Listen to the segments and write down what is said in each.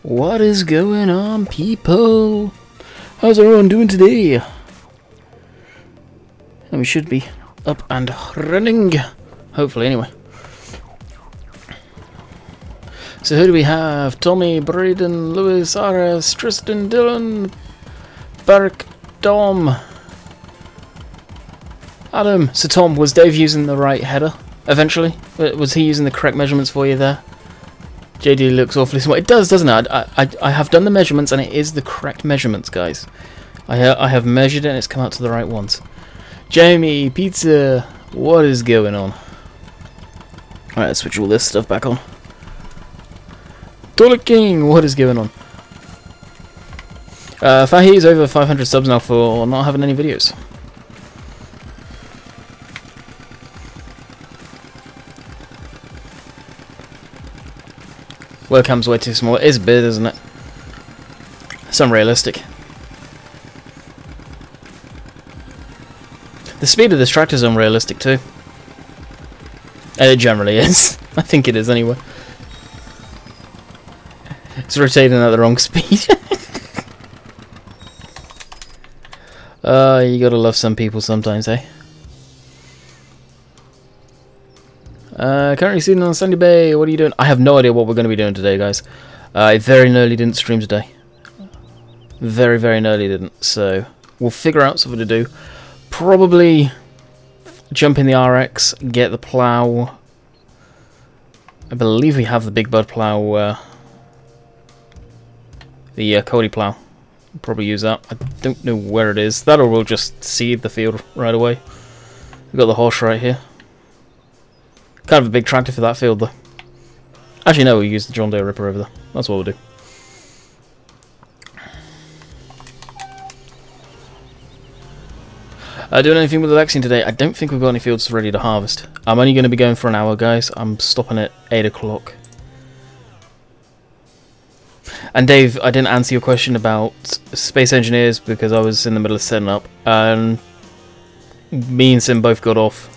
What is going on, people? How's everyone doing today? And we should be up and running. Hopefully, anyway. So who do we have? Tommy, Braden, Lewis, Aras, Tristan, Dylan, Barrick, Dom, Adam. So Tom, was Dave using the right header eventually? Was he using the correct measurements for you there? JD looks awfully small. It does, doesn't it? I have done the measurements and it is the correct measurements, guys. I have measured it and it's come out to the right ones. Jamie, Pizza, what is going on? Alright, let's switch all this stuff back on. Toilet King, what is going on? Fahi's over 500 subs now for not having any videos. Webcam's way too small. It is a bit, isn't it? It's unrealistic. The speed of this tractor is unrealistic too. And it generally is. I think it is anyway. It's rotating at the wrong speed. You gotta love some people sometimes, eh? Currently sitting on Sandy Bay. What are you doing? I have no idea what we're going to be doing today, guys. I very nearly didn't stream today. Very, very nearly didn't. So we'll figure out something to do. Probably jump in the RX, get the plow. I believe we have the big bud plow. The Cody plow. We'll probably use that. I don't know where it is. That or we'll just seed the field right away. We've got the horse right here. Kind of a big tractor for that field, though. Actually, no, we'll use the John Deere Ripper over there. That's what we'll do. Doing anything with the Lexington today? I don't think we've got any fields ready to harvest. I'm only going to be going for an hour, guys. I'm stopping at 8 o'clock. And Dave, I didn't answer your question about Space Engineers because I was in the middle of setting up. And me and Sim both got off.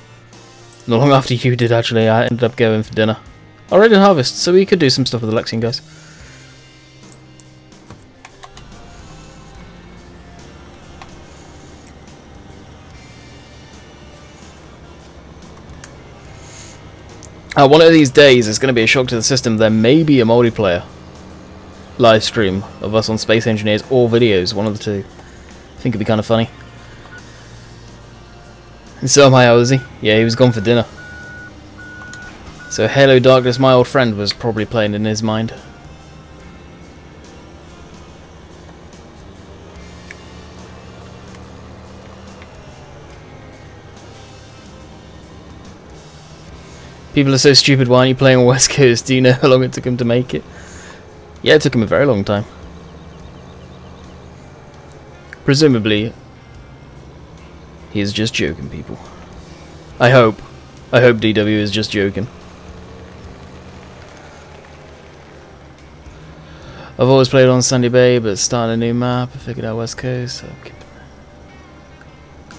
Not long after you did, actually. I ended up going for dinner. Already in harvest, so we could do some stuff with the Lexington, guys. One of these days, it's going to be a shock to the system. There may be a multiplayer live stream of us on Space Engineers or videos, one of the two. I think it'd be kind of funny. And so am I, Ozzy. Yeah, he was gone for dinner. So Halo Darkness, my old friend, was probably playing in his mind. People are so stupid, why aren't you playing on West Coast? Do you know how long it took him to make it? Yeah, it took him a very long time. Presumably, he is just joking, people. I hope. I hope DW is just joking. I've always played on Sandy Bay, but starting a new map, I figured out West Coast. Okay.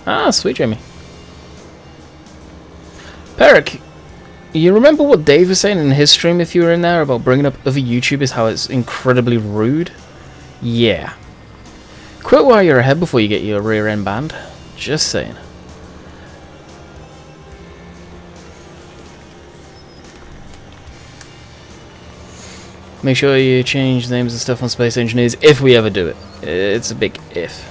Ah, sweet Jamie. Peric, you remember what Dave was saying in his stream if you were in there about bringing up other YouTubers, how it's incredibly rude? Yeah. Quit while you're ahead before you get your rear end banned. Just saying. Make sure you change names and stuff on Space Engineers if we ever do it. It's a big if.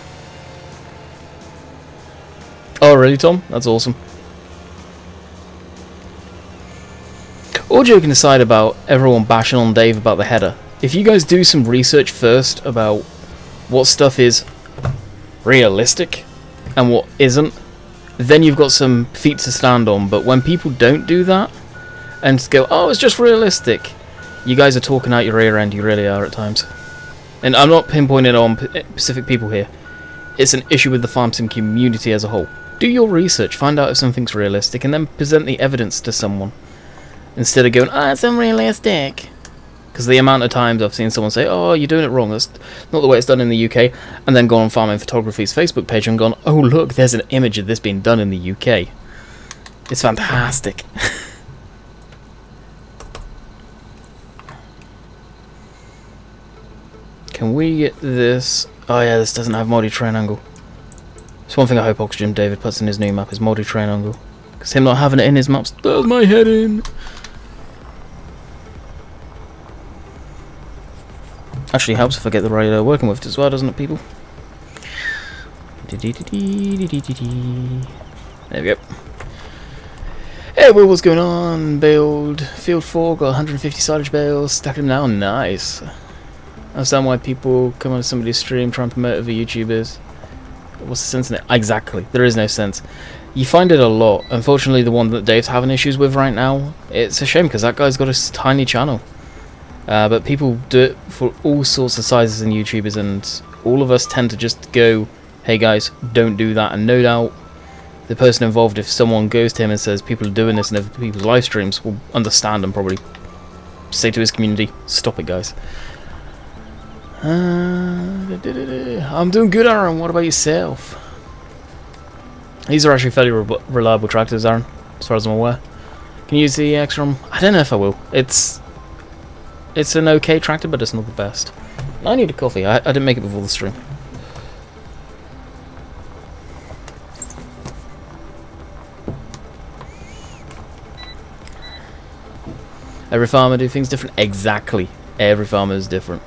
Oh, really, Tom? That's awesome. All joking aside about everyone bashing on Dave about the header, if you guys do some research first about what stuff is realistic and what isn't, then you've got some feet to stand on. But when people don't do that and go, oh, it's just realistic, you guys are talking out your rear end, you really are at times. And I'm not pinpointing on specific people here. It's an issue with the farm sim community as a whole. Do your research, find out if something's realistic, and then present the evidence to someone. Instead of going, it's unrealistic. Because the amount of times I've seen someone say, oh, you're doing it wrong, that's not the way it's done in the UK, and then gone on Farming Photography's Facebook page and gone, oh look, there's an image of this being done in the UK. It's fantastic. Can we get this? Oh yeah, this doesn't have multi-train angle. It's one thing I hope Oxygen David puts in his new map is multi-train angle. Because him not having it in his maps does my head in. Actually helps if I get the right working with it as well, doesn't it, people? There we go. Hey, well, what's going on? Build field 4, got 150 silage bales, stacked them now, nice. I understand why people come on somebody's stream trying to promote other YouTubers. What's the sense in it? Exactly, there is no sense. You find it a lot. Unfortunately, the one that Dave's having issues with right now, it's a shame because that guy's got a tiny channel. But people do it for all sorts of sizes and YouTubers, and all of us tend to just go, hey guys, don't do that. And no doubt the person involved, if someone goes to him and says people are doing this in other people's live streams, will understand and probably say to his community, stop it guys. I'm doing good, Aaron. What about yourself? These are actually fairly reliable tractors, Aaron, as far as I'm aware. Can you use the extra? I don't know if I will. It's an okay tractor, but it's not the best. I need a coffee. I didn't make it before the stream. Every farmer do things different. Exactly. Every farmer is different.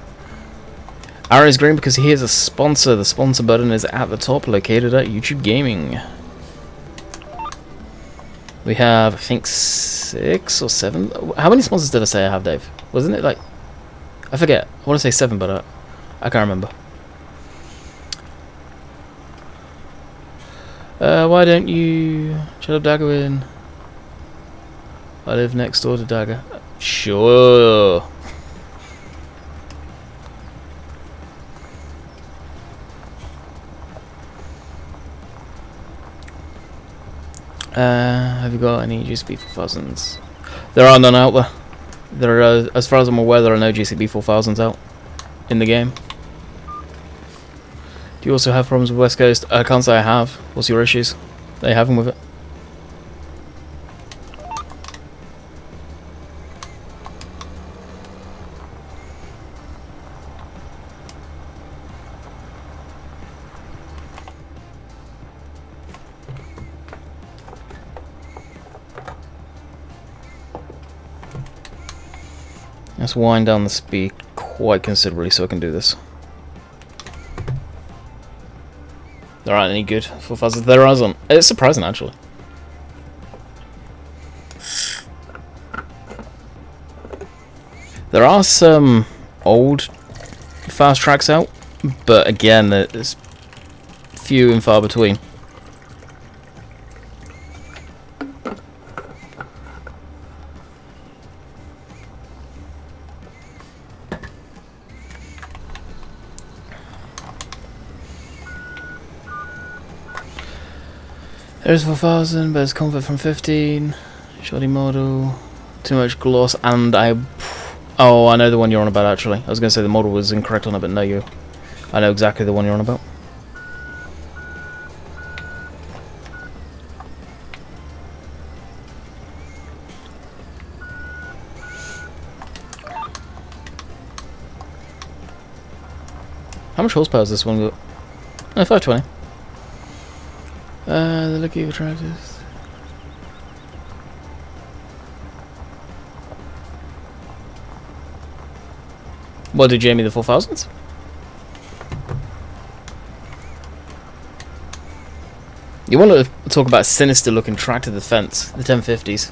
Aaron is green because he is a sponsor. The sponsor button is at the top, located at YouTube Gaming. We have, I think, 6 or 7. How many sponsors did I say I have, Dave? Wasn't it like... I forget. I want to say 7, but I can't remember. Why don't you... shut up, Dagger in. I live next door to Dagger. Sure. Have you got any GCB 4000s? There are none out there. There are, as far as I'm aware, there are no GCB 4000s out in the game. Do you also have problems with West Coast? I can't say I have. What's your issues? Are you having with it? Let's wind down the speed quite considerably so I can do this. There aren't any good for fuzzers. There aren't. It's surprising, actually. There are some old fast tracks out, but again, there's few and far between. There's 4000, but it's comfort from 15. Shoddy model. Too much gloss, and oh, I know the one you're on about, actually. I was going to say the model was incorrect on it, but no, I know exactly the one you're on about. How much horsepower has this one got? Oh, 520. The lucky tractors. What did Jamie the 4000s? You want to talk about sinister looking tractor defense, the 1050s.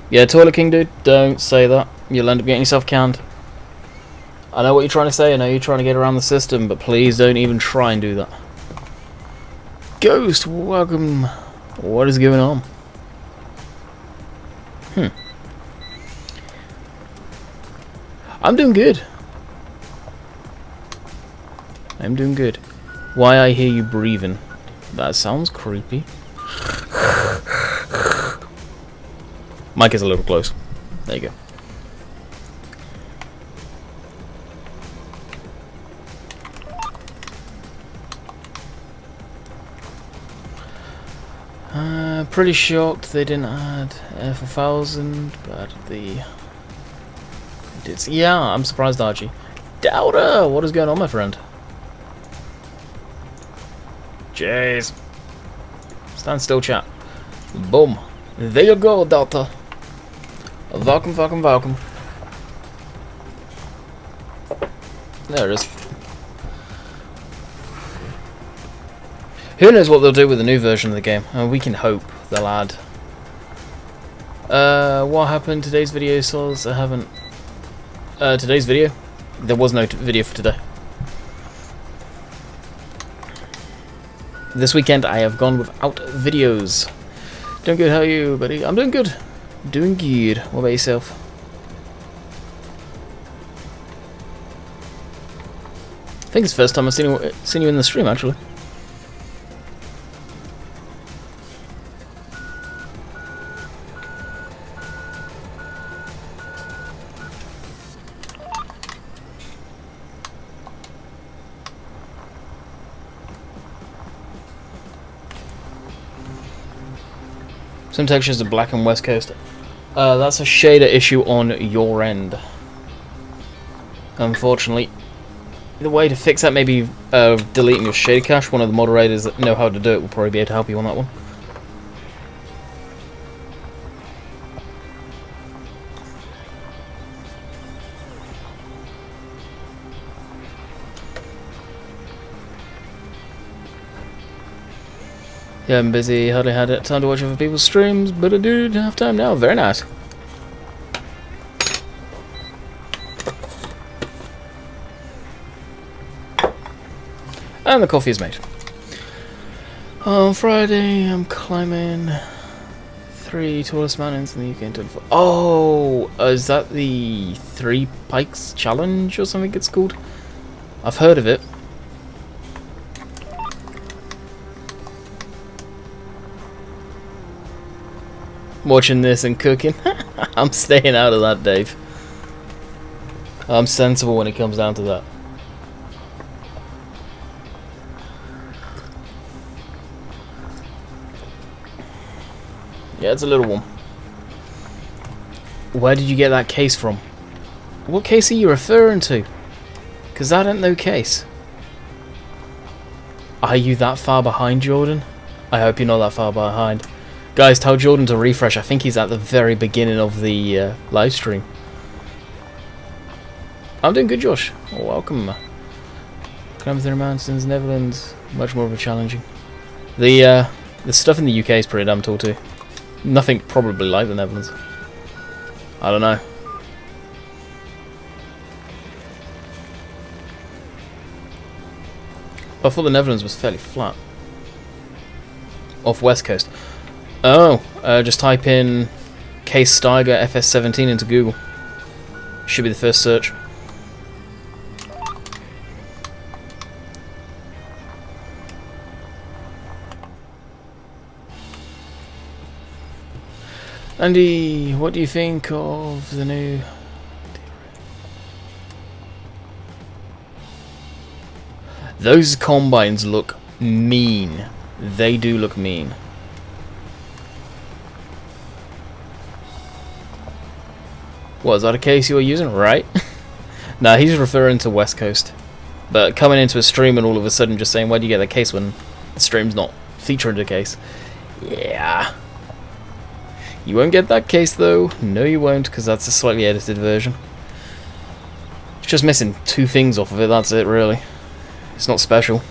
Yeah, Toilet King dude, don't say that. You'll end up getting yourself canned. I know what you're trying to say, I know you're trying to get around the system, but please don't even try and do that. Ghost, welcome. What is going on? I'm doing good. I'm doing good. Why I hear you breathing? That sounds creepy. Mic is a little close. There you go. Pretty shocked they didn't add F1000, but the Yeah, I'm surprised, Archie. Doubter, what is going on, my friend? Jeez. Stand still, chat. Boom. There you go, Doubter. Welcome, welcome, welcome. There it is. Who knows what they'll do with the new version of the game? We can hope they'll add. What happened today's video, Souls? I haven't... today's video? There was no video for today. This weekend I have gone without videos. Doing good, how are you, buddy? I'm doing good. Doing good. What about yourself? I think it's the first time I've seen you in the stream, actually. Some textures are black on West Coast. That's a shader issue on your end. Unfortunately. The way to fix that may be deleting your shader cache. One of the moderators that know how to do it will probably be able to help you on that one. Yeah, I'm busy, hardly had time to watch other people's streams, but I do have time now. Very nice. And the coffee is made. On Friday, I'm climbing 3 tallest mountains in the UK in 24. Oh, is that the 3 Pikes Challenge or something it's called? I've heard of it. Watching this and cooking. I'm staying out of that, Dave. I'm sensible when it comes down to that. Yeah, it's a little one. Where did you get that case from? What case are you referring to? Because that ain't no case. Are you that far behind, Jordan? I hope you're not that far behind. Guys, tell Jordan to refresh. I think he's at the very beginning of the live stream. I'm doing good, Josh. Oh, welcome. Climbing through the mountains, Netherlands, much more of a challenging. The stuff in the UK is pretty damn tall too. Nothing probably like the Netherlands. I don't know. I thought the Netherlands was fairly flat. Off West Coast. Oh, just type in Case Steiger FS17 into Google. Should be the first search. Andy, what do you think of the new... Those combines look mean. They do look mean. What, is that a case you were using? Right? Nah, he's referring to West Coast. But coming into a stream and all of a sudden just saying, where do you get that case when the stream's not featuring the case? Yeah. You won't get that case though. No, you won't, because that's a slightly edited version. It's just missing 2 things off of it, that's it really. It's not special.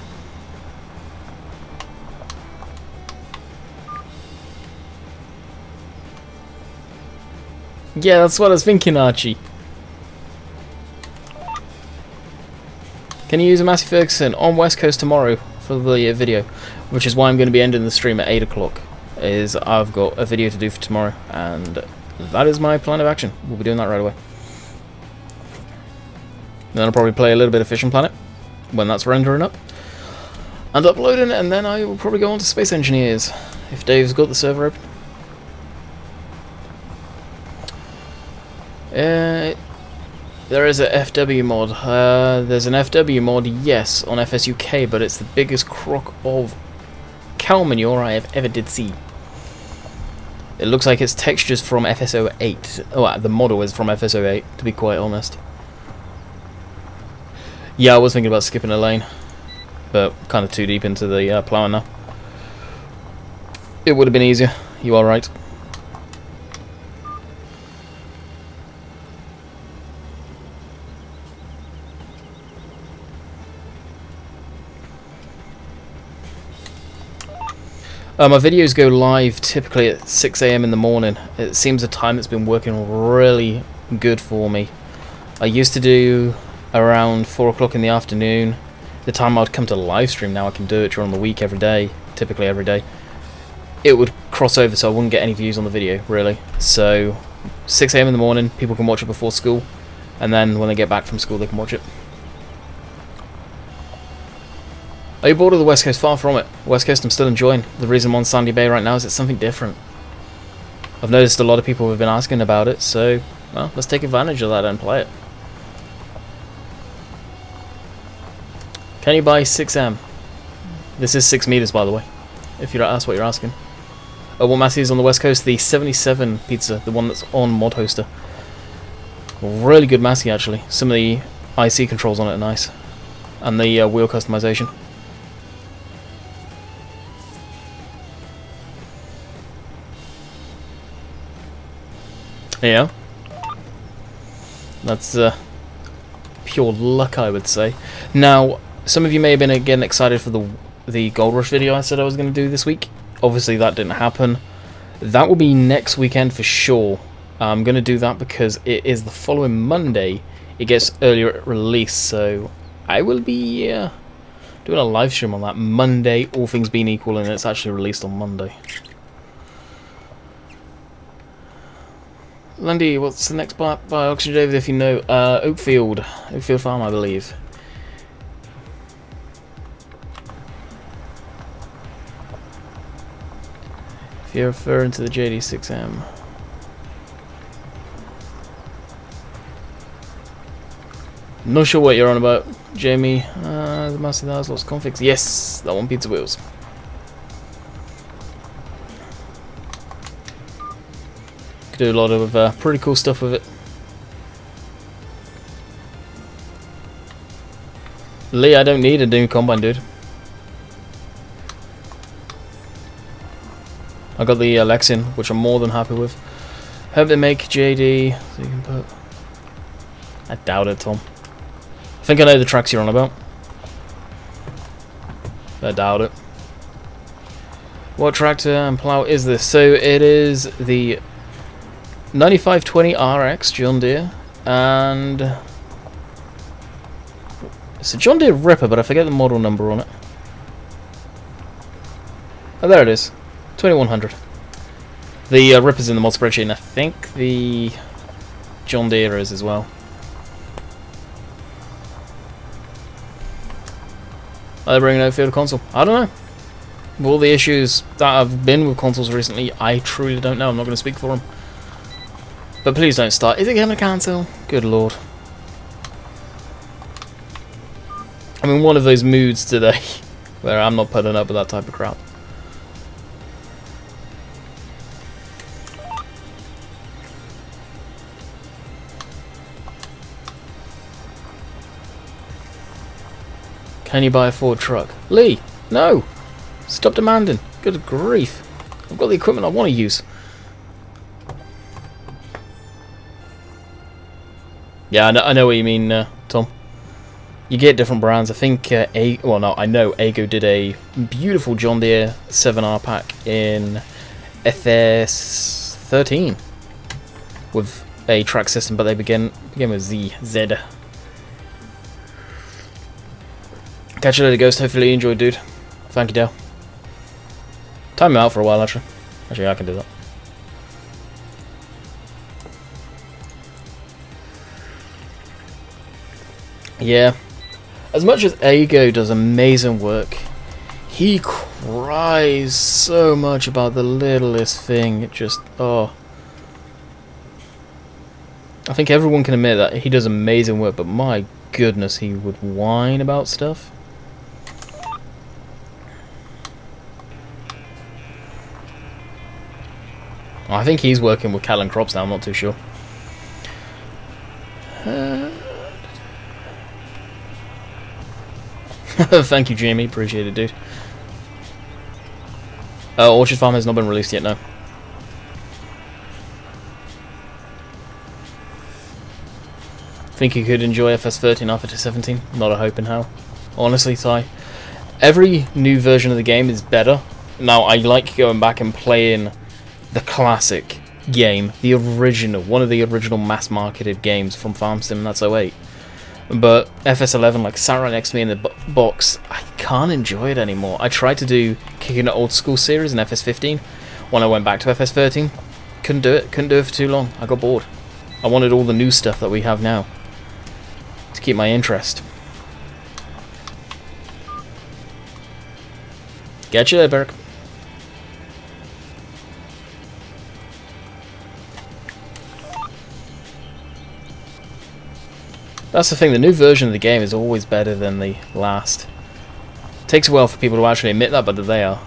Yeah, that's what I was thinking, Archie. Can you use a Massey Ferguson on West Coast tomorrow for the video? Which is why I'm going to be ending the stream at 8 o'clock. Is I've got a video to do for tomorrow, and that is my plan of action. We'll be doing that right away. Then I'll probably play a little bit of Fishing Planet when that's rendering up and uploading, and then I will probably go on to Space Engineers if Dave's got the server open. There is a FW mod. There's an FW mod, yes, on FSUK, but it's the biggest crock of cow manure I have ever did see. It looks like it's textures from FSO8. Oh, the model is from FSO8, to be quite honest. Yeah, I was thinking about skipping a lane, but kind of too deep into the ploughing now. It would have been easier. You are right. My videos go live typically at 6 AM in the morning. It seems a time that's been working really good for me. I used to do around 4 o'clock in the afternoon. The time I'd come to live stream, now I can do it during the week every day, typically every day. It would cross over so I wouldn't get any views on the video, really. So 6 AM in the morning, people can watch it before school, and then when they get back from school they can watch it. Are you bored of the West Coast? Far from it. West Coast I'm still enjoying. The reason I'm on Sandy Bay right now is it's something different. I've noticed a lot of people have been asking about it, so well, let's take advantage of that and play it. Can you buy 6M? This is 6 meters, by the way, if that's what you're asking. What Massey is on the West Coast? The 77 pizza, the one that's on Mod Hoster. Really good Massey, actually. Some of the IC controls on it are nice. And the wheel customization. Yeah. That's pure luck, I would say. Now, some of you may have been getting excited for the Gold Rush video I said I was going to do this week. Obviously, that didn't happen. That will be next weekend for sure. I'm going to do that because it is the following Monday. It gets earlier release, so I will be doing a live stream on that Monday, all things being equal, and it's actually released on Monday. Landy, what's the next by Oxygen David, if you know? Oakfield Farm, I believe. If you're referring to the JD6M. Not sure what you're on about, Jamie. The Master that has lots of configs. Yes, that one, Pizza Wheels. Do a lot of pretty cool stuff with it. Lee, I don't need a new combine, dude. I got the Lexion, which I'm more than happy with. Hope they make JD so you can put. I doubt it, Tom. I think I know the tracks you're on about. I doubt it. What tractor and plow is this? So it is the 9520 RX John Deere, and it's a John Deere Ripper, but I forget the model number on it. Oh, there it is, 2100. The Ripper's in the mod spreadsheet, and I think the John Deere is as well. Are they bringing out a console? I don't know. With all the issues that have been with consoles recently, I truly don't know. I'm not going to speak for them. But please don't start. Is it going to cancel? Good lord. I'm in one of those moods today where I'm not putting up with that type of crap. Can you buy a Ford truck? Lee, no! Stop demanding. Good grief. I've got the equipment I want to use. Yeah, I know what you mean, Tom. You get different brands. I think, I know Ago did a beautiful John Deere 7R pack in FS13 with a track system, but they begin with Z. Catch you later, Ghost. Hopefully you enjoyed, dude. Thank you, Dale. Time me out for a while, actually. Actually, I can do that. Yeah, as much as Ago does amazing work, he cries so much about the littlest thing. It just, oh. I think everyone can admit that he does amazing work, but my goodness, he would whine about stuff. I think he's working with Callan Crops now, I'm not too sure. Thank you, Jamie. Appreciate it, dude. Orchard Farm has not been released yet, no. Think you could enjoy FS13 after 17? Not a hope in hell. Honestly, Ty. Every new version of the game is better. Now, I like going back and playing the classic game, the original, one of the original mass-marketed games from Farm Sim, that's '08. But FS11, like, sat right next to me in the box, I can't enjoy it anymore. I tried to do Kicking It Old School series in FS15. When I went back to FS13, couldn't do it. Couldn't do it for too long. I got bored. I wanted all the new stuff that we have now to keep my interest. Get you there, Beric. That's the thing, the new version of the game is always better than the last. Takes a while for people to actually admit that, but they are.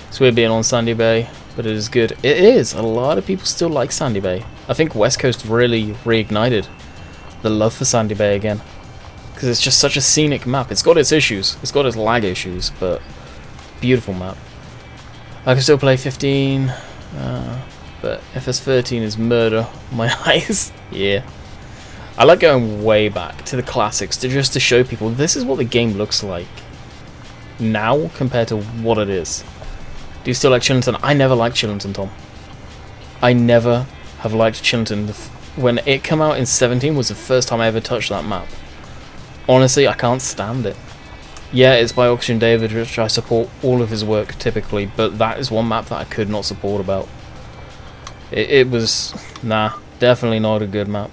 It's weird being on Sandy Bay, but it is good. It is! A lot of people still like Sandy Bay. I think West Coast really reignited the love for Sandy Bay again. Because it's just such a scenic map. It's got its issues. It's got its lag issues, but beautiful map. I can still play 15, but FS13 is murder. My eyes. Yeah. I like going way back to the classics just to show people this is what the game looks like now compared to what it is. Do you still like Chillington? I never liked Chillington, Tom. I never have liked Chillington. When it came out in 17 was the first time I ever touched that map. Honestly, I can't stand it. Yeah, it's by Auction David, which I support all of his work typically, but that is one map that I could not support about. It was, nah, definitely not a good map.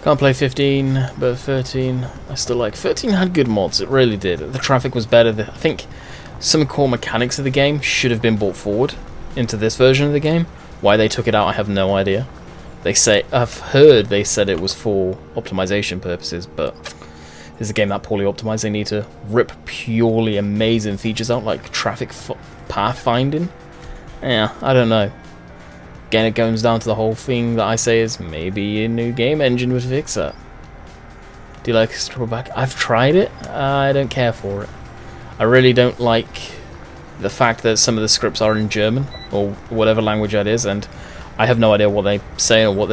Can't play 15, but 13, I still like. 13 had good mods, it really did. The traffic was better. I think some core mechanics of the game should have been brought forward into this version of the game. Why they took it out, I have no idea. They say, I've heard they said it was for optimization purposes, but is the game that poorly optimized? They need to rip purely amazing features out, like traffic pathfinding? Yeah, I don't know. Again, it comes down to the whole thing that I say is maybe a new game engine would fix that. Do you like Strawback? I've tried it. I don't care for it. I really don't like the fact that some of the scripts are in German or whatever language that is, and I have no idea what they say or what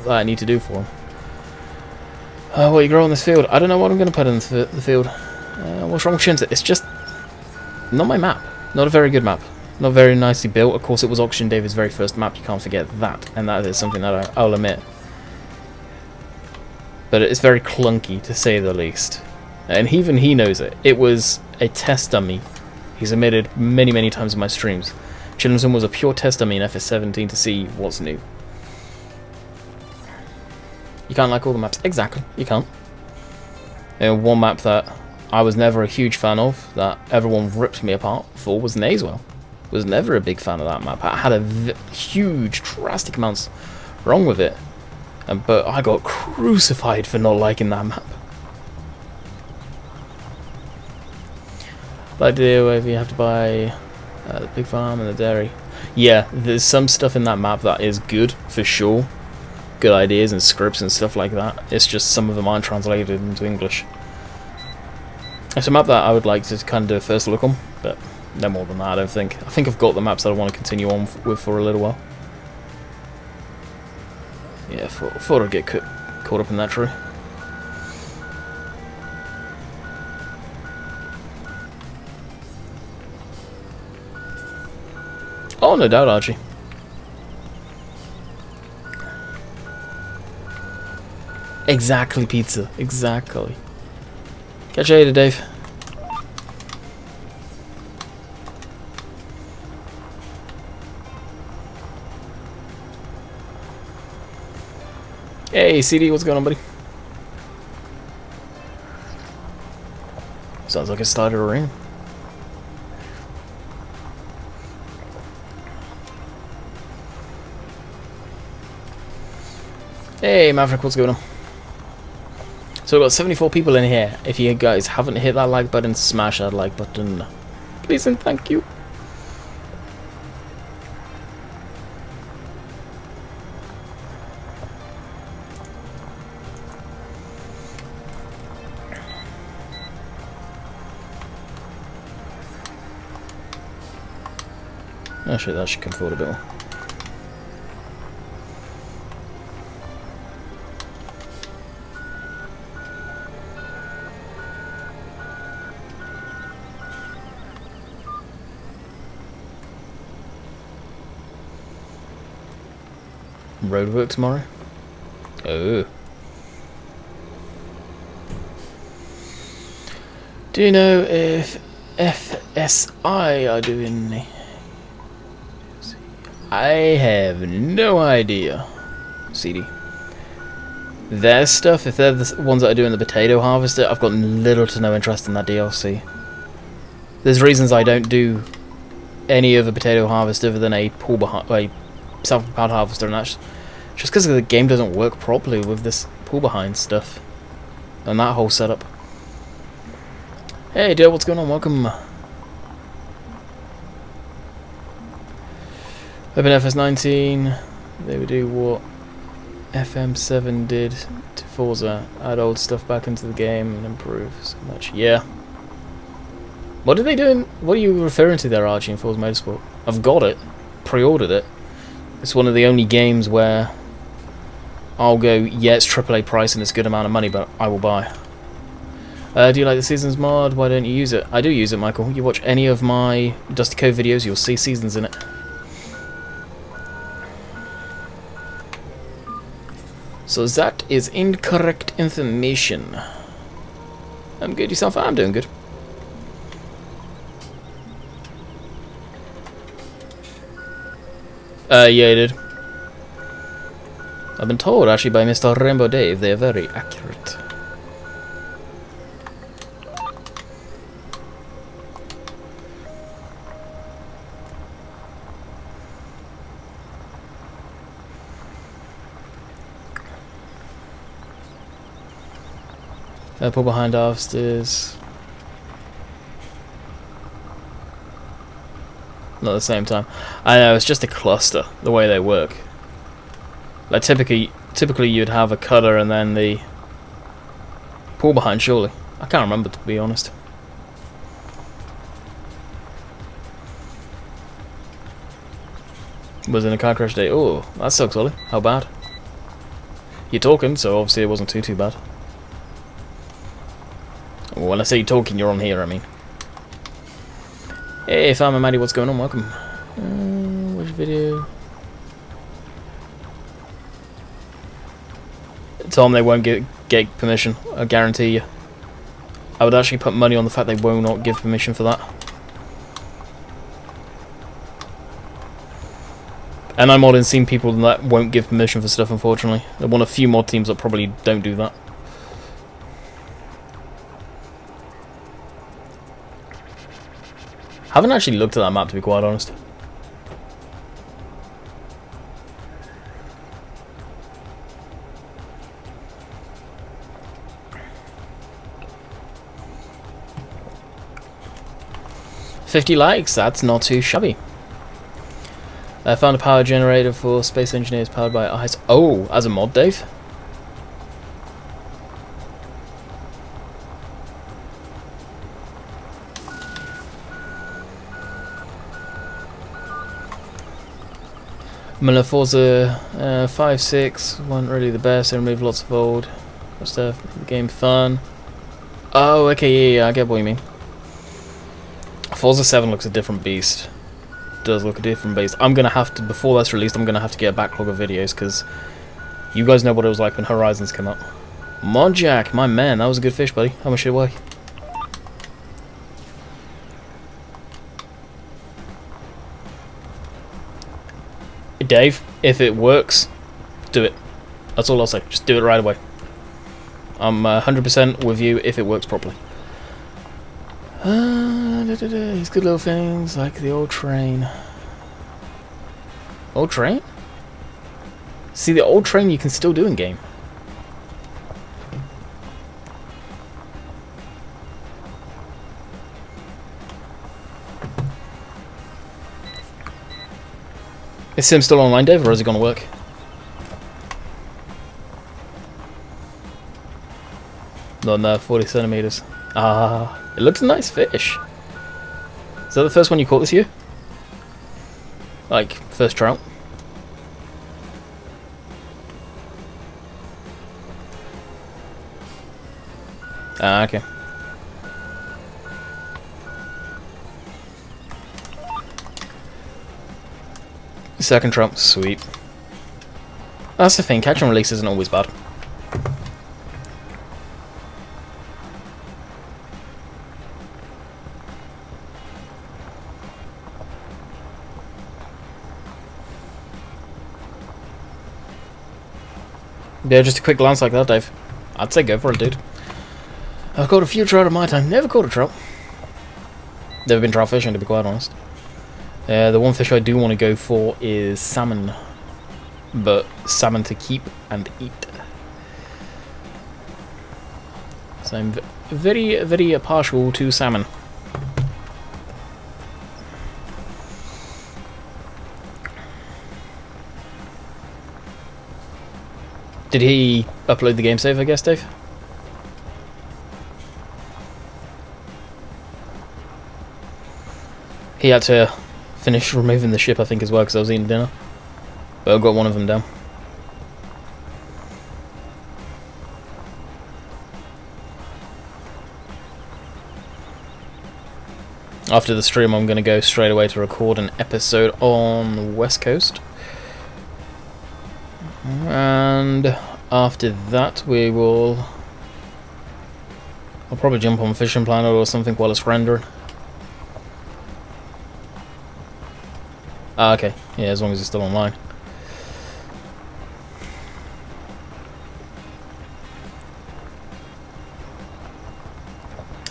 I need to do for them. What you grow in this field? I don't know what I'm going to put in the field. What's wrong with Shinta? It's just not my map. Not a very good map. Not very nicely built. Of course, it was Auction David's very first map. You can't forget that, and that is something that I'll admit. But it's very clunky, to say the least. And even he knows it. It was a test dummy. He's admitted many, many times in my streams. Chillington was a pure test dummy in FS17 to see what's new. You can't like all the maps. Exactly, you can't. And one map that I was never a huge fan of, that everyone ripped me apart for, was Nazewell. Was never a big fan of that map. I had a huge, drastic amounts wrong with it, but I got crucified for not liking that map. Like the way you have to buy the pig farm and the dairy. Yeah, there's some stuff in that map that is good for sure. Good ideas and scripts and stuff like that. It's just some of them aren't translated into English. It's a map that I would like to kind of do a first look on, but no more than that, I don't think. I think I've got the maps that I want to continue on with for a little while. Yeah, thought I'd get caught up in that tree. Oh, no doubt, Archie. Exactly, pizza. Exactly. Catch you later, Dave. Hey, CD, what's going on, buddy? Sounds like it started to rain. Hey Maverick, what's going on? So we've got 74 people in here. If you guys haven't hit that like button, smash that like button. Please and thank you. Actually, that should come forward a bit more. Roadwork tomorrow? Oh. Do you know if FSI are doing... I have no idea. CD. Their stuff, if they're the ones that are doing the potato harvester, I've got little to no interest in that DLC. There's reasons I don't do any other potato harvest other than a pull behind, a self-propelled harvester, and that's just because the game doesn't work properly with this pull behind stuff and that whole setup. Hey, dude, what's going on? Welcome. Open FS19, they would do what FM7 did to Forza, add old stuff back into the game and improve so much. Yeah. What are they doing? What are you referring to there, Archie, in Forza Motorsport? I've got it, pre-ordered it. It's one of the only games where I'll go, yeah, it's AAA price and it's a good amount of money, but I will buy. Do you like the Seasons mod? Why don't you use it? I do use it, Michael. You watch any of my Dusty Code videos, you'll see Seasons in it. So that is incorrect information. I'm good, yourself? I'm doing good. Yeah, I did. I've been told, actually, by Mr. Rainbow Dave, they are very accurate. Pull behind harvesters. Not at the same time. I know, it's just a cluster, the way they work. Like typically you'd have a cutter and then the pull behind, surely. I can't remember, to be honest. Was in a car crash day. Oh, that sucks, Ollie. How bad? You're talking, so obviously it wasn't too bad. Well, when I say talking, you're on here, I mean. Hey, Farmer Maddie, what's going on? Welcome. Which video? Tell them they won't get permission, I guarantee you. I would actually put money on the fact they will not give permission for that. And I'm odd seen people that won't give permission for stuff, unfortunately. They're one of a few mod teams that probably don't do that. Haven't actually looked at that map, to be quite honest. $50 likes, that's not too shabby. I found a power generator for space engineers powered by ice. Oh, as a mod, Dave? Miller Forza 5.6 weren't really the best. They removed lots of old stuff. The game fun. Oh, okay, yeah, I get what you mean. Forza 7 looks a different beast. Does look a different beast. I'm gonna have to, before that's released, I'm gonna have to get a backlog of videos because you guys know what it was like when Horizons came out. Modjack, my man, that was a good fish, buddy. How much did it weigh? Dave, if it works, do it. That's all I'll say. Just do it right away. I'm 100% with you if it works properly. These good little things like the old train. Old train? See, the old train you can still do in game. Is Sim still online, Dave, or is it going to work? No, 40 centimeters. Ah, it looks a nice fish. Is that the first one you caught this year? Like, first trout? Ah, okay. Second trout, sweet. That's the thing, catch and release isn't always bad. Yeah, just a quick glance like that, Dave. I'd say go for it, dude. I've caught a few trout in my time, never caught a trout. Never been trout fishing, to be quite honest. The one fish I do want to go for is salmon. But salmon to keep and eat. So I'm very, very partial to salmon. Did he upload the game save, I guess, Dave? He had to finish removing the ship, I think, as well, because I was eating dinner. But I got one of them down. After the stream, I'm going to go straight away to record an episode on the West Coast. And after that, I'll probably jump on Fishing Planet or something while it's rendering. Ah, okay. Yeah, as long as it's still online.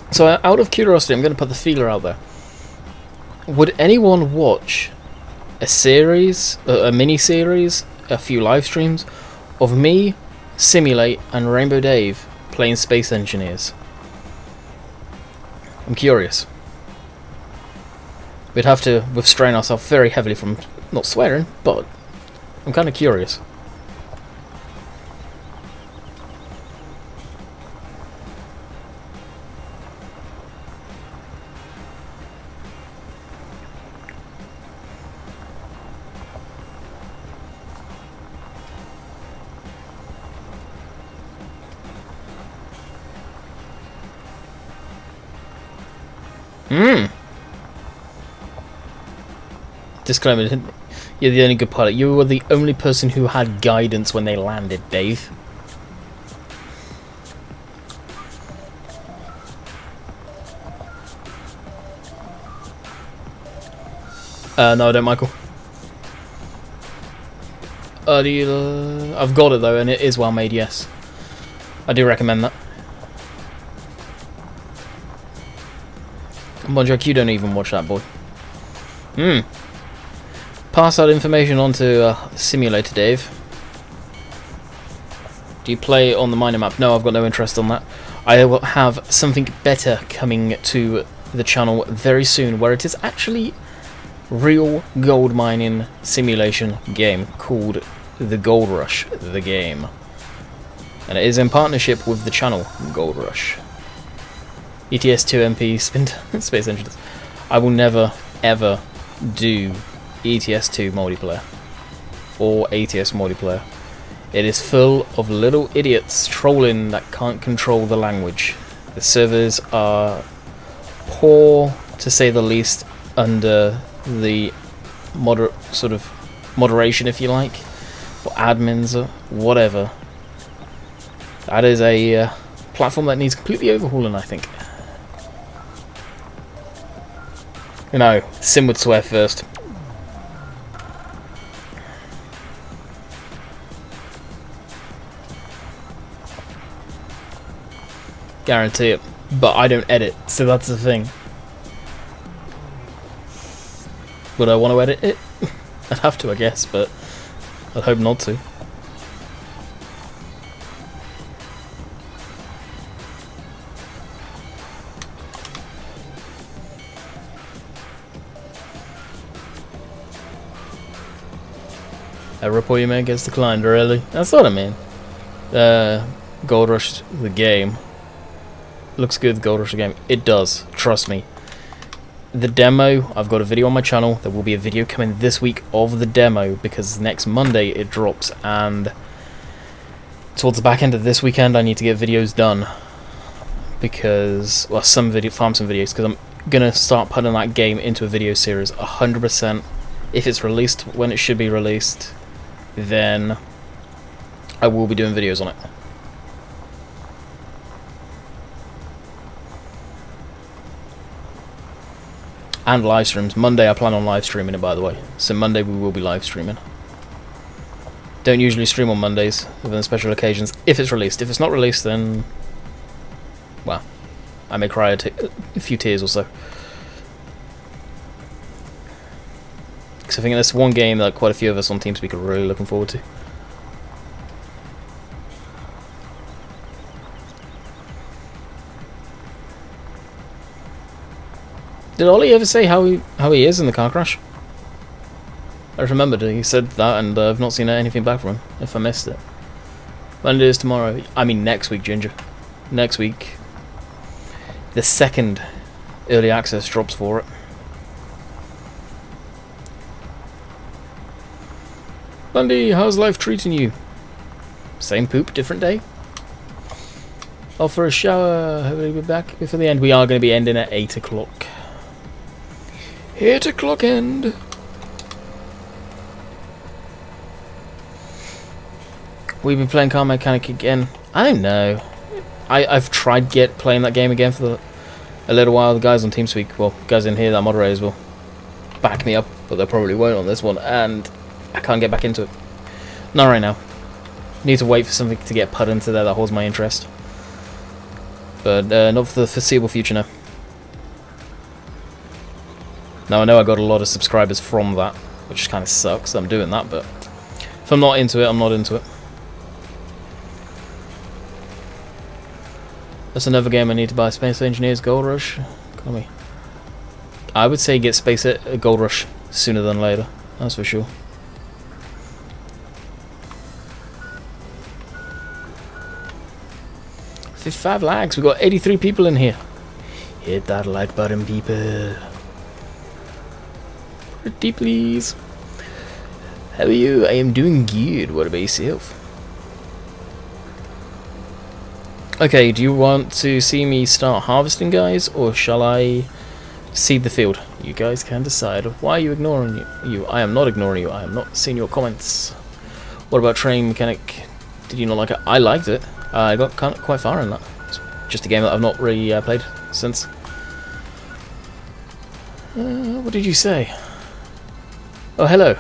So, out of curiosity, I'm going to put the feeler out there. Would anyone watch a series, a mini-series, a few live streams of me, Simulate, and Rainbow Dave playing Space Engineers? I'm curious. We'd have to restrain ourselves very heavily from not swearing, but I'm kind of curious. Disclaimer, you're the only good pilot. You were the only person who had guidance when they landed, Dave. No, I don't, Michael. I've got it though, and it is well made, yes. I do recommend that. Bonjour, you don't even watch that, boy. Pass that information on to Simulator, Dave. Do you play on the minimap? No, I've got no interest on that. I will have something better coming to the channel very soon, where it is actually real gold mining simulation game called The Gold Rush, the game. And it is in partnership with the channel Gold Rush. ETS2 MP Space Engineers. I will never, ever do ETS2 multiplayer or ATS multiplayer. It is full of little idiots trolling that can't control the language. The servers are poor, to say the least, under the sort of moderation, if you like, or admins or whatever. That is a platform that needs completely overhauling, I think. You know, Sim would swear first. Guarantee it. But I don't edit, so that's the thing. Would I want to edit it? I'd have to, I guess, but I'd hope not to. A report you make gets declined, really? That's what I mean. Gold Rush, the game. Looks good, the Gold Rush, the game. It does, trust me. The demo, I've got a video on my channel. There will be a video coming this week of the demo, because next Monday it drops, and towards the back end of this weekend I need to get videos done. Because, well, farm some videos, because I'm gonna start putting that game into a video series 100%. If it's released when it should be released, then I will be doing videos on it. And live streams. Monday I plan on live streaming it, by the way. So Monday we will be live streaming. Don't usually stream on Mondays, other than special occasions, if it's released. If it's not released, then, well, I may cry a few tears or so. Because I think that's one game that quite a few of us on TeamSpeak are really looking forward to. Did Ollie ever say how he is in the car crash? I remembered he said that, and I've not seen anything back from him, if I missed it. When it is tomorrow, I mean next week, Ginger. Next week. The second early access drops for it. Landy, how's life treating you? Same poop, different day? Off for a shower, hopefully we'll be back before the end. We are going to be ending at 8 o'clock. 8 o'clock end. We've been playing Car Mechanic again. I don't know. I've tried playing that game again for a little while. The guys on TeamSpeak, well, guys in here that moderators will back me up, but they probably won't on this one, and I can't get back into it. Not right now. Need to wait for something to get put into there that holds my interest. But not for the foreseeable future now. Now I know I got a lot of subscribers from that, which kind of sucks that I'm doing that, but if I'm not into it, I'm not into it. That's another game I need to buy. Space Engineers Gold Rush. Call me. I would say get Gold Rush sooner than later. That's for sure. $55 likes. We've got 83 people in here. Hit that like button, people. Pretty please. How are you? I am doing good. What about yourself? Okay, do you want to see me start harvesting, guys, or shall I seed the field? You guys can decide. Why are you ignoring you? I am not ignoring you. I am not seeing your comments. What about Train Mechanic? Did you not like it? I liked it. I got quite far in that. It's just a game that I've not really played since. What did you say? Oh, hello,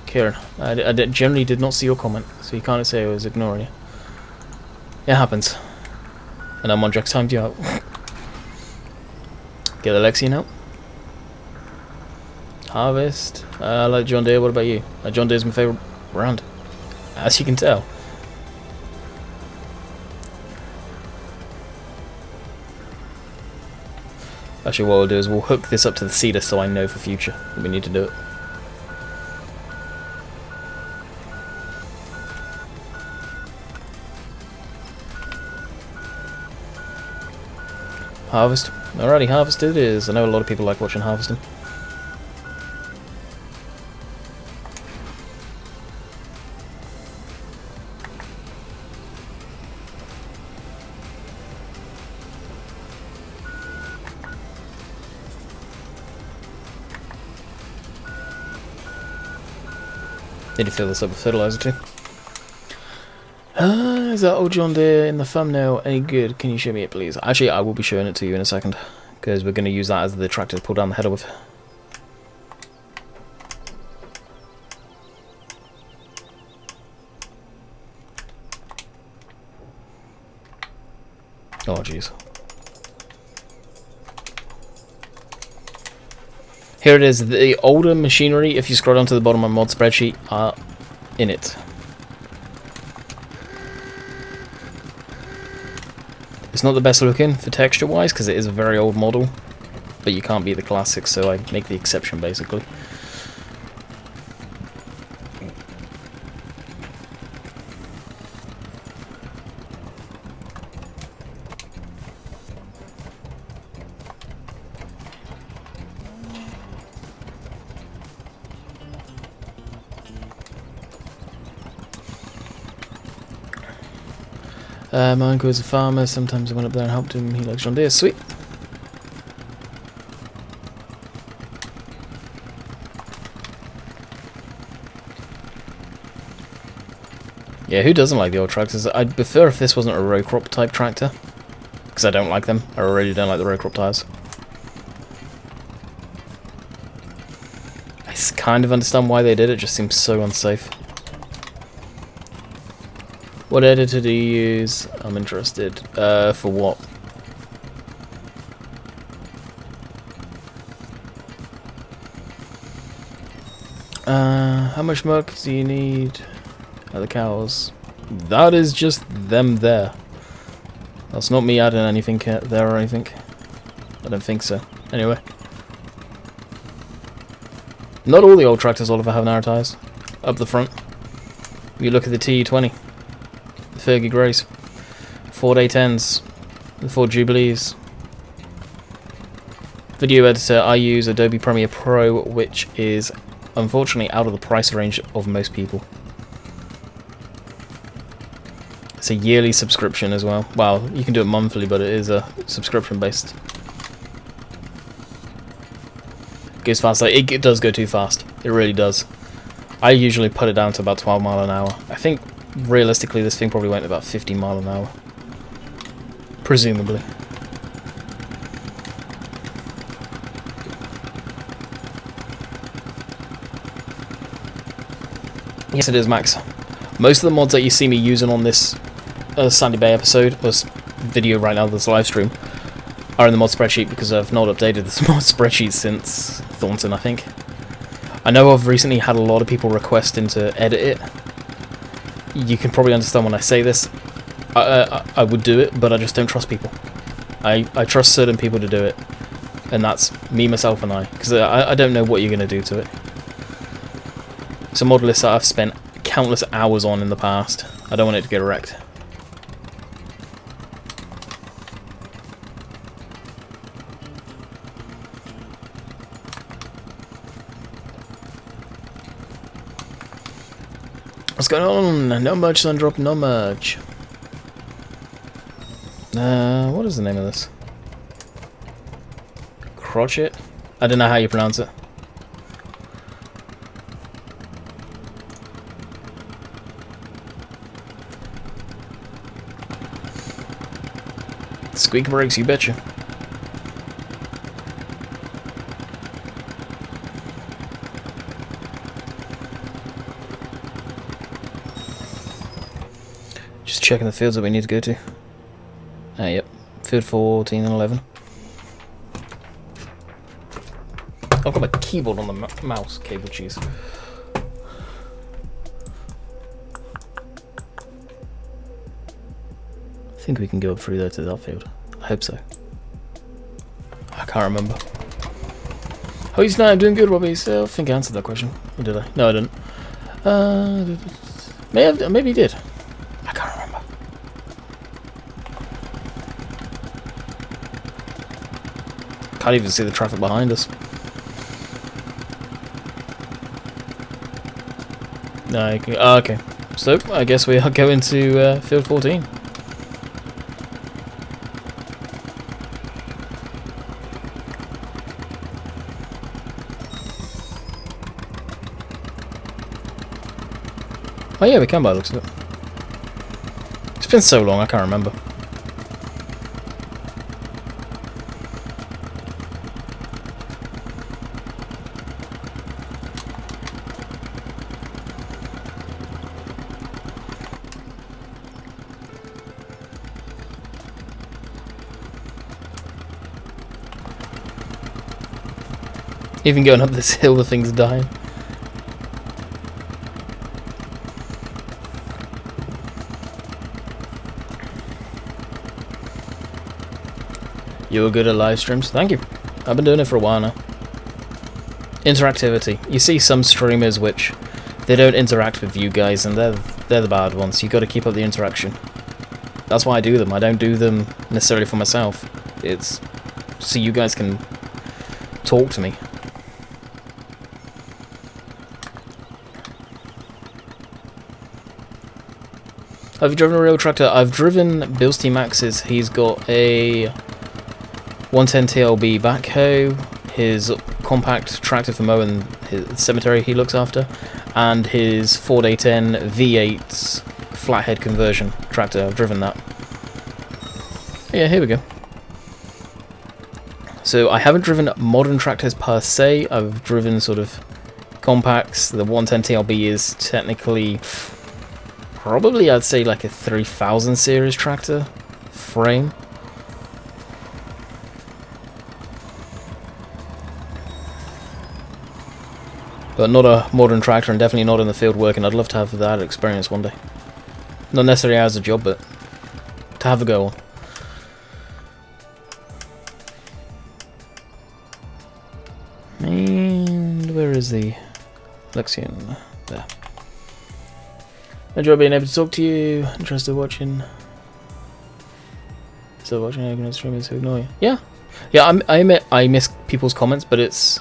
Kieran. I generally did not see your comment, so you can't say I was ignoring you. It happens. And I'm on Jack's timed you out. Get Alexia now. Harvest. I like John Deere. What about you? John Deere's my favourite brand, as you can tell. Actually, what we'll do is we'll hook this up to the seeder so I know for future that we need to do it. Harvest. Alrighty, harvested it is. I know a lot of people like watching harvesting. Need to fill this up with fertilizer too. Is that old John Deere in the thumbnail any good? Can you show me it, please? Actually, I will be showing it to you in a second, because we're going to use that as the tractor to pull down the header with. Oh, jeez. Here it is. The older machinery, if you scroll down to the bottom of my mod spreadsheet, are in it. It's not the best looking for texture wise because it is a very old model, but you can't beat the classics, so I make the exception basically. My uncle is a farmer. Sometimes I went up there and helped him. He likes John Deere. Sweet. Yeah, who doesn't like the old tractors? I'd prefer if this wasn't a row crop type tractor. Because I don't like them. I already don't like the row crop tyres. I kind of understand why they did it. It just seems so unsafe. What editor do you use? I'm interested. For what? How much milk do you need? The cows. That is just them there. That's not me adding anything there or anything. I don't think so. Anyway. Not all the old tractors, Oliver, have narrow tyres. Up the front. If you look at the TE20. The Fergie Greys. Ford A10s. The Ford Jubilees. Video editor, I use Adobe Premiere Pro, which is unfortunately out of the price range of most people. It's a yearly subscription as well. Well, you can do it monthly, but it is a subscription based. It goes fast. It does go too fast. It really does. I usually put it down to about 12 mile an hour. I think realistically this thing probably went about 50 mile an hour. Presumably. Yes, it is, Max. Most of the mods that you see me using on this Sandy Bay episode, or video right now, this live stream, are in the mod spreadsheet because I've not updated this mod spreadsheet since Thornton, I think. I know I've recently had a lot of people requesting to edit it. You can probably understand when I say this. I would do it, but I just don't trust people. I trust certain people to do it, and that's me, myself, and I, because I don't know what you're going to do to it. It's a mod list that I've spent countless hours on in the past. I don't want it to get wrecked. What's going on? Not much, Sundrop, not much. What is the name of this? Crotchet? I don't know how you pronounce it. Squeak brakes, you betcha. Just checking the fields that we need to go to. Yep. Field 14 and 11. I've got my keyboard on the mouse cable, cheese. I think we can go up through there to that field. I hope so. I can't remember. How are you tonight? I'm doing good, Robbie. So I think I answered that question. Or did I? No, I didn't. Maybe he did. I can't remember. Can't even see the traffic behind us. No, okay. So I guess we are going to field 14. Oh yeah, we can by the looks of it. It's been so long, I can't remember. Even going up this hill, the thing's dying. You were good at live streams? Thank you. I've been doing it for a while now. Interactivity. You see some streamers which they don't interact with you guys, and they're the bad ones. You got to keep up the interaction. That's why I do them. I don't do them necessarily for myself. It's so you guys can talk to me. Have you driven a real tractor? I've driven Bill's T-Max's. He's got a 110 TLB backhoe, his compact tractor for mowing his cemetery he looks after, and his Ford A10 V8 flathead conversion tractor. I've driven that. Yeah, here we go. So I haven't driven modern tractors per se. I've driven sort of compacts. The 110 TLB is technically probably, I'd say, like a 3000 series tractor frame. But not a modern tractor, and definitely not in the field working. I'd love to have that experience one day. Not necessarily as a job, but to have a go on. And where is the Lexion? There. Enjoy being able to talk to you. Interested watching. Still watching argument streaming to ignore you. Yeah. Yeah, I admit I miss people's comments, but it's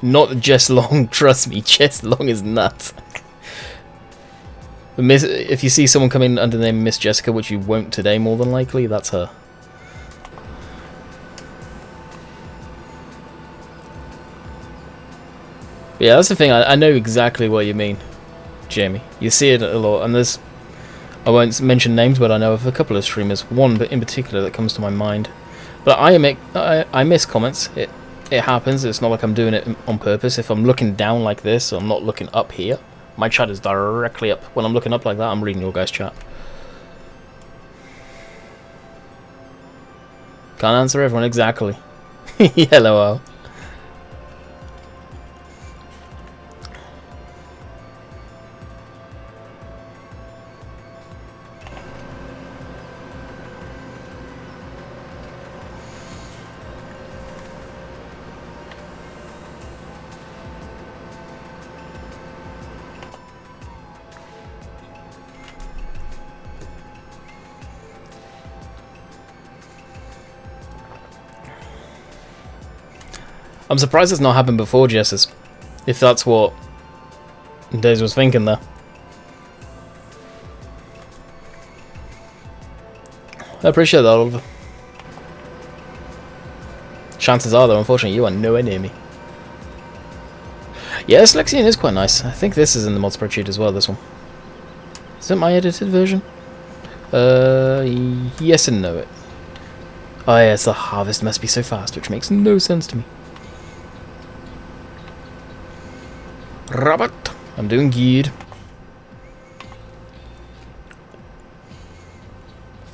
not just long, trust me, just long is nuts. If you see someone come in under the name Miss Jessica, which you won't today more than likely, that's her. Yeah, that's the thing, I know exactly what you mean, Jamie. You see it a lot, and there's... I won't mention names, but I know of a couple of streamers, one in particular that comes to my mind. But I miss comments, it happens, it's not like I'm doing it on purpose. If I'm looking down like this, I'm not looking up here. My chat is directly up. When I'm looking up like that, I'm reading your guys' chat. Can't answer everyone, exactly. Hello. I'm surprised it's not happened before, Jessus. If that's what Days was thinking there. I appreciate that, Oliver. Chances are, though, unfortunately, you are nowhere near me. Yes, Lexion is quite nice. I think this is in the mod spreadsheet as well, this one. Is it my edited version? Yes and no. Oh yes, the harvest must be so fast, which makes no sense to me. Robert, I'm doing good.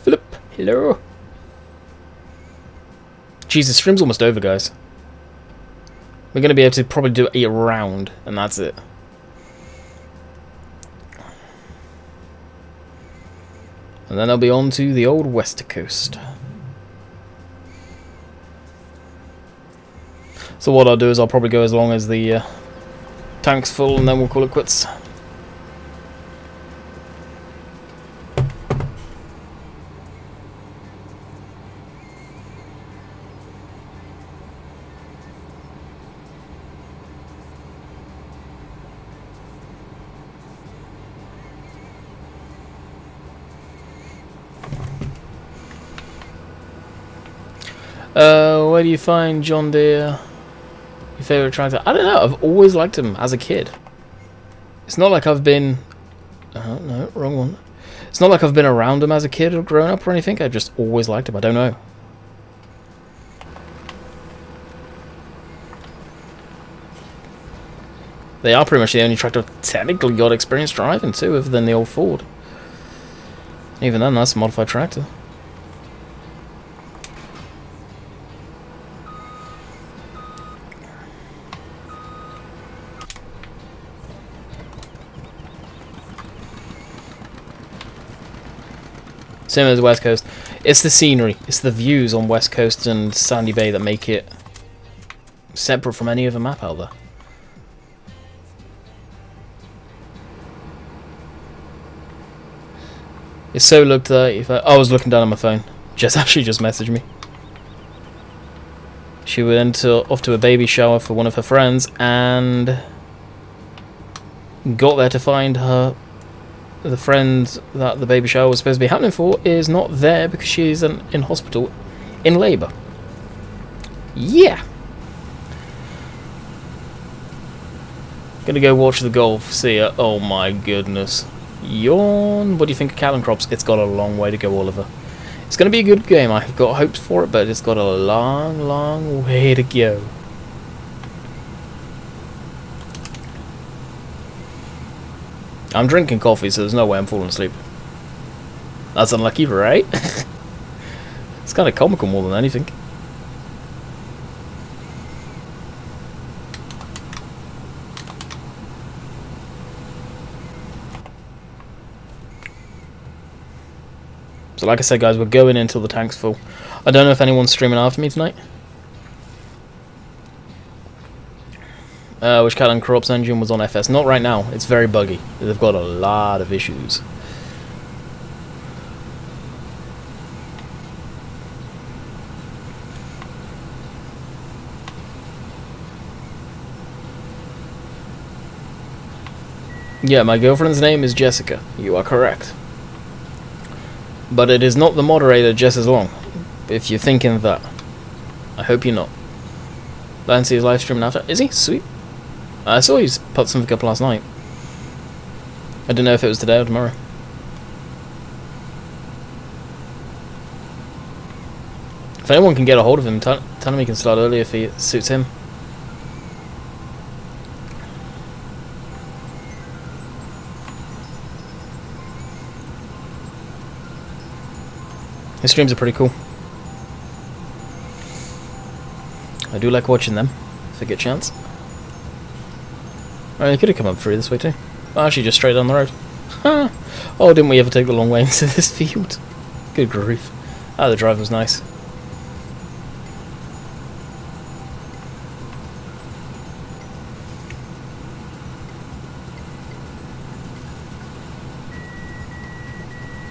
Philip, hello. Jeez, the stream's almost over, guys. We're going to be able to probably do a round, and that's it. And then I'll be on to the old West Coast. So what I'll do is I'll probably go as long as the tank's full, and then we'll call it quits. Where do you find John Deere? Your favourite tractor? I don't know, I've always liked him as a kid. It's not like I've been... no, wrong one. It's not like I've been around him as a kid or grown up or anything, I just always liked him, I don't know. They are pretty much the only tractor I've technically got experience driving too, other than the old Ford. Even then, that's a modified tractor. Same as the West Coast. It's the scenery, it's the views on West Coast and Sandy Bay that make it separate from any other map out there. It's so looked at. I was looking down on my phone. Jess actually just messaged me. She went off to a baby shower for one of her friends and got there to find her the friend that the baby shower was supposed to be happening for is not there because she's in hospital in labour. Yeah. Gonna go watch the golf. See ya. Oh my goodness. Yawn. What do you think of Callan Crops? It's got a long way to go, Oliver. It's gonna be a good game. I've got hopes for it, but it's got a long, long way to go. I'm drinking coffee, so there's no way I'm falling asleep. That's unlucky, right? It's kind of comical more than anything. So like I said, guys, we're going in until the tank's full. I don't know if anyone's streaming after me tonight. Which Callan Crops engine was on FS? Not right now. It's very buggy. They've got a lot of issues. Yeah, my girlfriend's name is Jessica. You are correct. But it is not the moderator, Jess is long. If you're thinking that. I hope you're not. Lancy is live streaming after. Is he? Sweet. I saw he's put something up last night. I don't know if it was today or tomorrow. If anyone can get a hold of him, tell him he can start early if it suits him. His streams are pretty cool. I do like watching them, if I get a chance. Oh, he could have come up through this way too. Oh, actually, just straight down the road. Oh, didn't we ever take the long way into this field? Good grief. Oh, the drive was nice.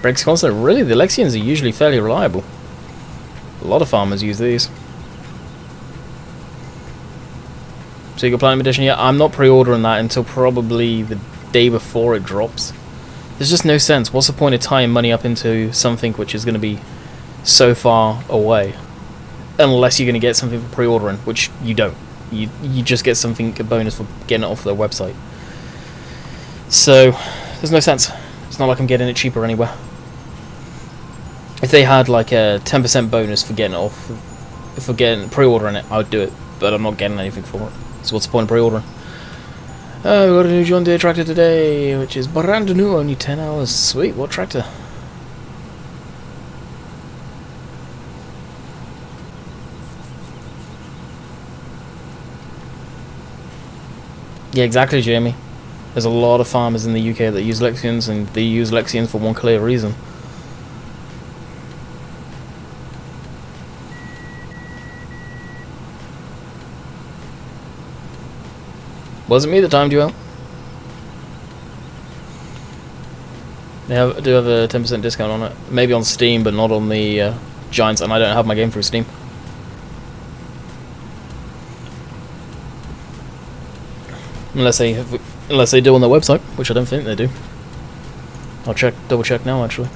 Brakes constant. Really? The Lexians are usually fairly reliable. A lot of farmers use these. So you got Platinum Edition? Yeah, I'm not pre-ordering that until probably the day before it drops. There's just no sense. What's the point of tying money up into something which is going to be so far away? Unless you're going to get something for pre-ordering, which you don't. You just get something, a bonus for getting it off their website. So, there's no sense. It's not like I'm getting it cheaper anywhere. If they had like a 10% bonus for getting it off, for getting pre-ordering it, I would do it. But I'm not getting anything for it. So what's the point of pre-ordering? We got a new John Deere tractor today, which is brand new, only 10 hours. Sweet, what tractor? Yeah, exactly, Jamie. There's a lot of farmers in the UK that use Lexians, and they use Lexians for one clear reason. Was it me that timed you out? They do have a 10% discount on it. Maybe on Steam, but not on the Giants, and I don't have my game through Steam. Unless they do on their website, which I don't think they do. I'll double check now actually.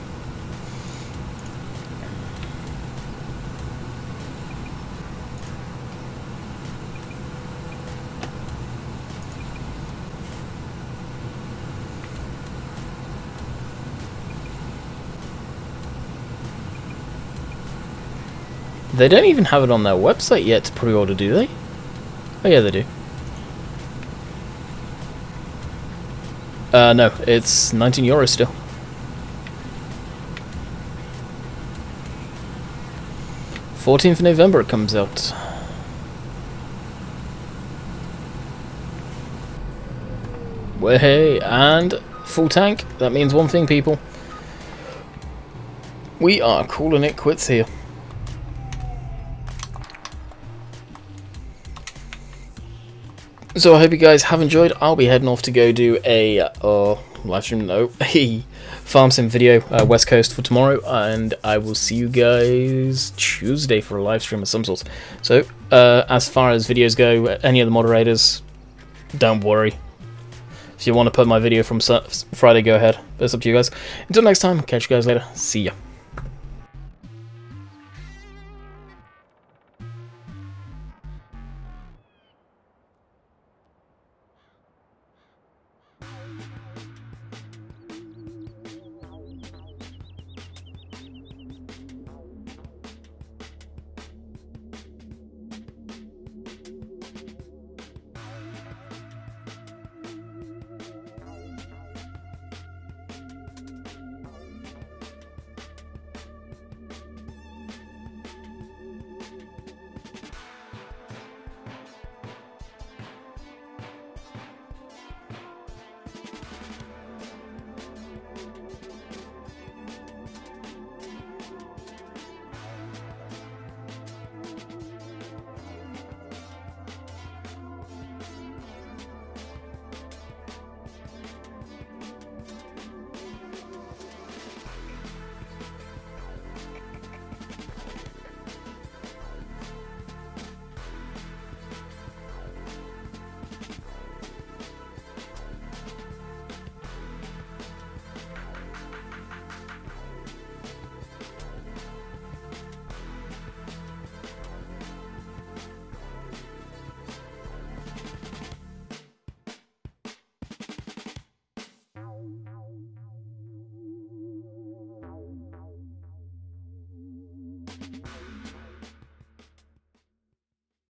They don't even have it on their website yet to pre-order, do they? Oh yeah, they do. No, it's €19 still. '14th of November it comes out. Well, hey, and full tank. That means one thing, people. We are calling it quits here. So I hope you guys have enjoyed. I'll be heading off to go do a live stream, no, a farm sim video, West Coast for tomorrow, and I will see you guys Tuesday for a live stream of some sort. So as far as videos go, any of the moderators, don't worry. If you want to put my video from Friday, go ahead. But it's up to you guys. Until next time, catch you guys later. See ya.